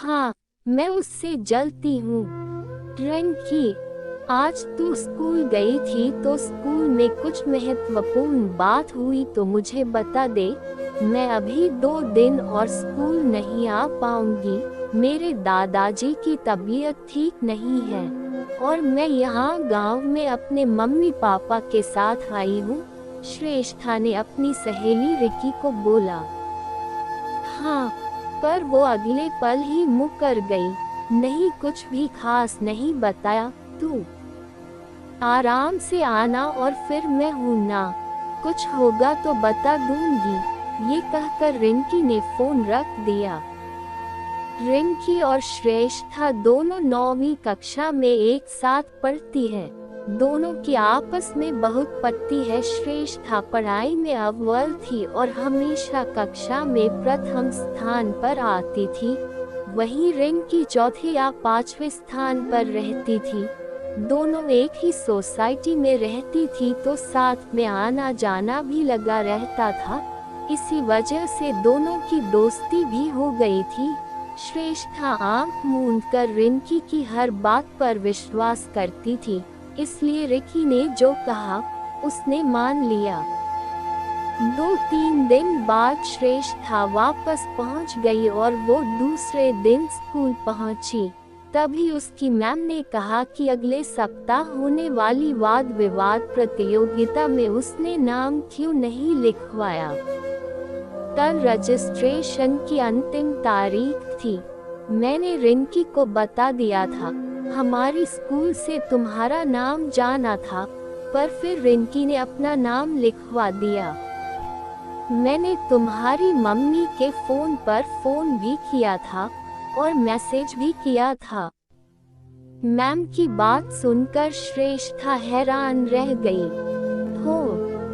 हाँ, मैं उससे जलती हूँ। रिंकी, आज तू स्कूल गई थी तो स्कूल में कुछ महत्वपूर्ण बात हुई तो मुझे बता दे। मैं अभी 2 दिन और स्कूल नहीं आ पाऊंगी। मेरे दादाजी की तबीयत ठीक नहीं है और मैं यहाँ गांव में अपने मम्मी पापा के साथ आई हूँ। श्रेष्ठा ने अपनी सहेली रिकी को बोला। हाँ, पर वो अगले पल ही मुकर गई। नहीं, कुछ भी खास नहीं बताया। तू आराम से आना और फिर मैं हूं ना, कुछ होगा तो बता दूंगी। ये कहकर रिंकी ने फोन रख दिया। रिंकी और श्रेष्ठा दोनों 9वीं कक्षा में एक साथ पढ़ती है। दोनों की आपस में बहुत पटती है। श्रेष्ठा पढ़ाई में अव्वल थी और हमेशा कक्षा में प्रथम स्थान पर आती थी। वहीं रिंकी चौथे या 5वें स्थान पर रहती थी। दोनों एक ही सोसाइटी में रहती थी तो साथ में आना जाना भी लगा रहता था। इसी वजह से दोनों की दोस्ती भी हो गई थी। श्रेष्ठा आंख मूंद कर रिंकी की हर बात पर विश्वास करती थी, इसलिए रिकी ने जो कहा उसने मान लिया। 2-3 दिन बाद श्रेष्ठा वापस पहुंच गई और वो दूसरे दिन स्कूल पहुंची। तभी उसकी मैम ने कहा कि अगले सप्ताह होने वाली वाद विवाद प्रतियोगिता में उसने नाम क्यों नहीं लिखवाया। कल रजिस्ट्रेशन की अंतिम तारीख थी। मैंने रिंकी को बता दिया था, हमारी स्कूल से तुम्हारा नाम जाना था, पर फिर रिंकी ने अपना नाम लिखवा दिया। मैंने तुम्हारी मम्मी के फोन पर फोन भी किया था और मैसेज भी किया था। मैम की बात सुनकर श्रेष्ठा हैरान रह गई। हो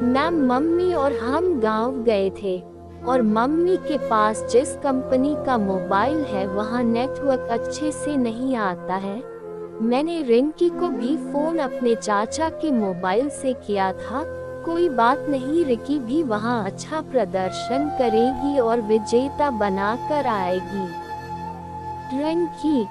मैम, मम्मी और हम गांव गए थे और मम्मी के पास जिस कंपनी का मोबाइल है वहाँ नेटवर्क अच्छे से नहीं आता है। मैंने रिंकी को भी फोन अपने चाचा के मोबाइल से किया था। कोई बात नहीं, रिकी भी वहाँ अच्छा प्रदर्शन करेगी और विजेता बनाकर आएगी। रिंकी,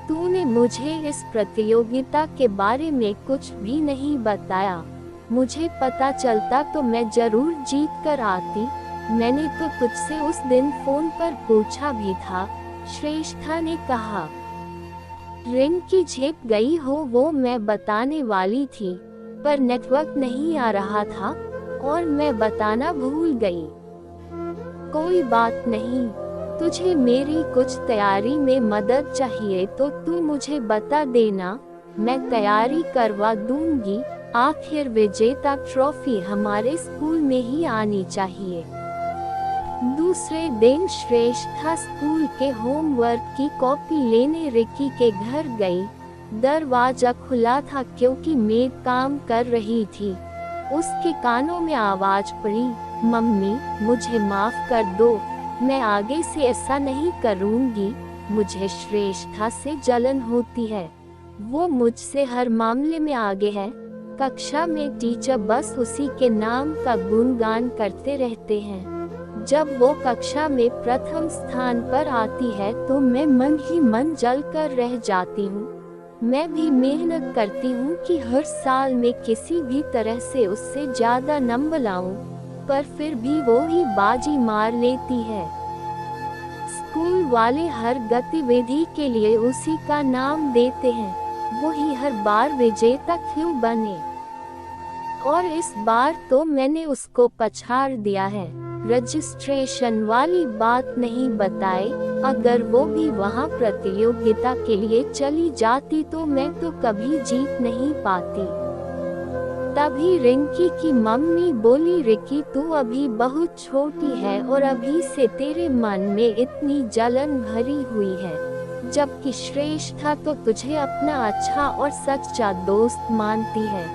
तूने मुझे इस प्रतियोगिता के बारे में कुछ भी नहीं बताया। मुझे पता चलता तो मैं जरूर जीत कर आती। मैंने तो तुझसे उस दिन फोन पर पूछा भी था, श्रेष्ठा ने कहा। रिंकी छिप गई हो वो मैं बताने वाली थी, पर नेटवर्क नहीं आ रहा था और मैं बताना भूल गई। कोई बात नहीं, तुझे मेरी कुछ तैयारी में मदद चाहिए तो तू मुझे बता देना, मैं तैयारी करवा दूंगी। आखिर विजेता ट्रॉफी हमारे स्कूल में ही आनी चाहिए। दूसरे दिन श्रेष्ठा स्कूल के होमवर्क की कॉपी लेने रिकी के घर गई। दरवाजा खुला था क्योंकि मेड काम कर रही थी। उसके कानों में आवाज पड़ी, मम्मी मुझे माफ कर दो, मैं आगे से ऐसा नहीं करूंगी। मुझे श्रेष्ठा से जलन होती है, वो मुझसे हर मामले में आगे है। कक्षा में टीचर बस उसी के नाम का गुणगान करते रहते हैं। जब वो कक्षा में प्रथम स्थान पर आती है तो मैं मन ही मन जलकर रह जाती हूँ। मैं भी मेहनत करती हूँ कि हर साल में किसी भी तरह से उससे ज्यादा नंबर लाऊं, पर फिर भी वो ही बाजी मार लेती है। स्कूल वाले हर गतिविधि के लिए उसी का नाम देते हैं, वो ही हर बार विजेता क्यों बने। और इस बार तो मैंने उसको पछाड़ दिया है। रजिस्ट्रेशन वाली बात नहीं बताए, अगर वो भी वहाँ प्रतियोगिता के लिए चली जाती तो मैं तो कभी जीत नहीं पाती। तभी रिंकी की मम्मी बोली, रिकी तू अभी बहुत छोटी है और अभी से तेरे मन में इतनी जलन भरी हुई है, जबकि श्रेष्ठा तो तुझे अपना अच्छा और सच्चा दोस्त मानती है।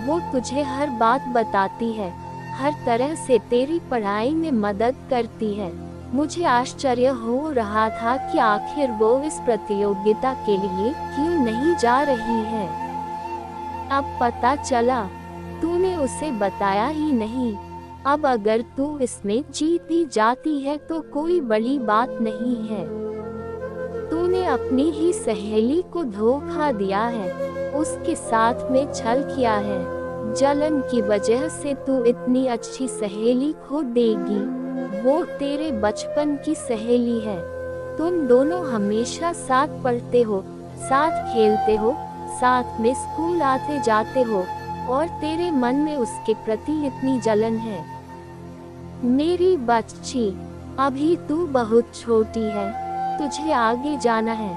वो तुझे हर बात बताती है, हर तरह से तेरी पढ़ाई में मदद करती है। मुझे आश्चर्य हो रहा था कि आखिर वो इस प्रतियोगिता के लिए क्यों नहीं जा रही है। अब पता चला, तूने उसे बताया ही नहीं। अब अगर तू इसमें जीत भी जाती है तो कोई बड़ी बात नहीं है। तूने अपनी ही सहेली को धोखा दिया है, उसके साथ में छल किया है। जलन की वजह से तू इतनी अच्छी सहेली खो देगी। वो तेरे बचपन की सहेली है। तुम दोनों हमेशा साथ पढ़ते हो, साथ खेलते हो, साथ में स्कूल आते जाते हो, और तेरे मन में उसके प्रति इतनी जलन है। मेरी बच्ची, अभी तू बहुत छोटी है, तुझे आगे जाना है,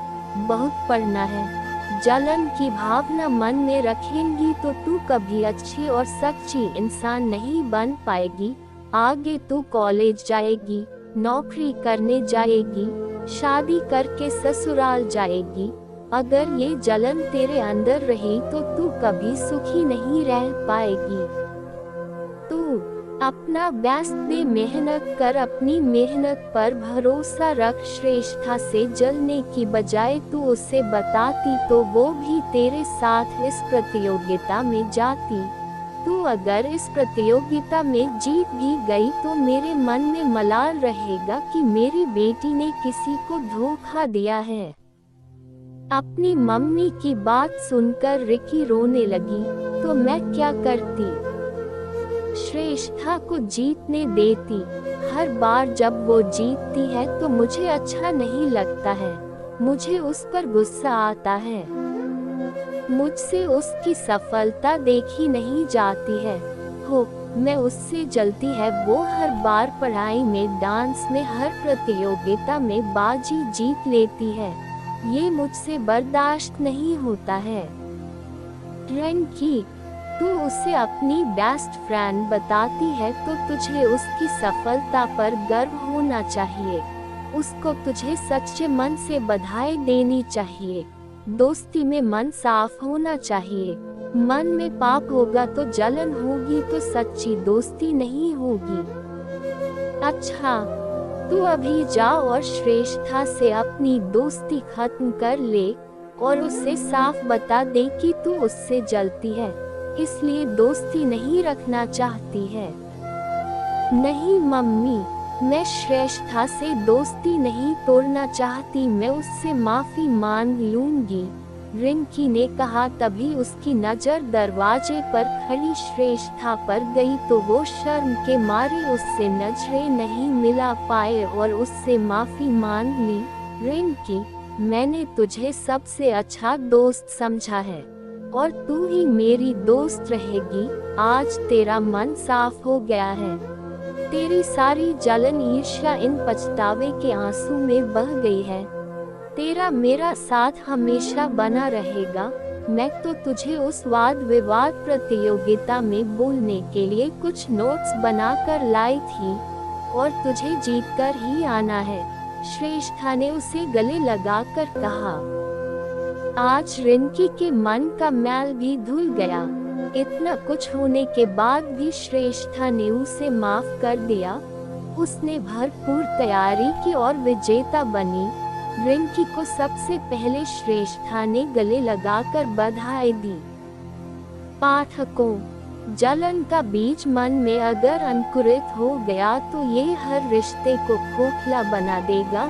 बहुत पढ़ना है। जलन की भावना मन में रखेंगी तो तू कभी अच्छी और सच्ची इंसान नहीं बन पाएगी। आगे तू कॉलेज जाएगी, नौकरी करने जाएगी, शादी करके ससुराल जाएगी। अगर ये जलन तेरे अंदर रही तो तू कभी सुखी नहीं रह पाएगी। तू अपना बेस्ट दे, मेहनत कर, अपनी मेहनत पर भरोसा रख। श्रेष्ठा से जलने की बजाय तू उसे बताती तो वो भी तेरे साथ इस प्रतियोगिता में जाती। तू अगर इस प्रतियोगिता में जीत भी गई तो मेरे मन में मलाल रहेगा कि मेरी बेटी ने किसी को धोखा दिया है। अपनी मम्मी की बात सुनकर रिकी रोने लगी, तो मैं क्या करती? श्रेष्ठा को जीतने देती। हर बार जब वो जीतती है तो मुझे अच्छा नहीं लगता है, मुझे उस पर गुस्सा आता है। मुझसे उसकी सफलता देखी नहीं जाती है। हो, मैं उससे जलती है। वो हर बार पढ़ाई में, डांस में, हर प्रतियोगिता में बाजी जीत लेती है। ये मुझसे बर्दाश्त नहीं होता है। रिंकी, तू उसे अपनी बेस्ट फ्रेंड बताती है तो तुझे उसकी सफलता पर गर्व होना चाहिए। उसको तुझे सच्चे मन से बधाई देनी चाहिए। दोस्ती में मन साफ होना चाहिए। मन में पाप होगा तो जलन होगी तो सच्ची दोस्ती नहीं होगी। अच्छा, तू अभी जा और श्रेष्ठा से अपनी दोस्ती खत्म कर ले और उसे साफ बता दे कि तू उससे जलती है, इसलिए दोस्ती नहीं रखना चाहती है। नहीं मम्मी, मैं श्रेष्ठा से दोस्ती नहीं तोड़ना चाहती, मैं उससे माफी मांग लूंगी, रिंकी ने कहा। तभी उसकी नजर दरवाजे पर खड़ी श्रेष्ठा पर गई तो वो शर्म के मारे उससे नजरें नहीं मिला पाए और उससे माफी मांग ली। रिंकी, मैंने तुझे सबसे अच्छा दोस्त समझा है और तू ही मेरी दोस्त रहेगी। आज तेरा मन साफ हो गया है। तेरी सारी जलन, ईर्ष्या इन पछतावे के आंसू में बह गई है। तेरा मेरा साथ हमेशा बना रहेगा। मैं तो तुझे उस वाद विवाद प्रतियोगिता में बोलने के लिए कुछ नोट्स बनाकर लाई थी और तुझे जीतकर ही आना है, श्रेष्ठा ने उसे गले लगाकर कहा। आज रिंकी के मन का मैल भी धुल गया। इतना कुछ होने के बाद भी श्रेष्ठा ने उसे माफ कर दिया। उसने भरपूर तैयारी की और विजेता बनी। रिंकी को सबसे पहले श्रेष्ठा ने गले लगाकर बधाई दी। पाठकों, जलन का बीज मन में अगर अंकुरित हो गया तो ये हर रिश्ते को खोखला बना देगा।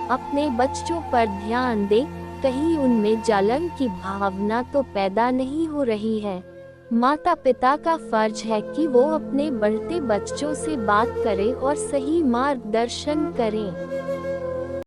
अपने बच्चों पर ध्यान दे, कहीं उनमें जलन की भावना तो पैदा नहीं हो रही है। माता पिता का फर्ज है कि वो अपने बढ़ते बच्चों से बात करें और सही मार्गदर्शन करें।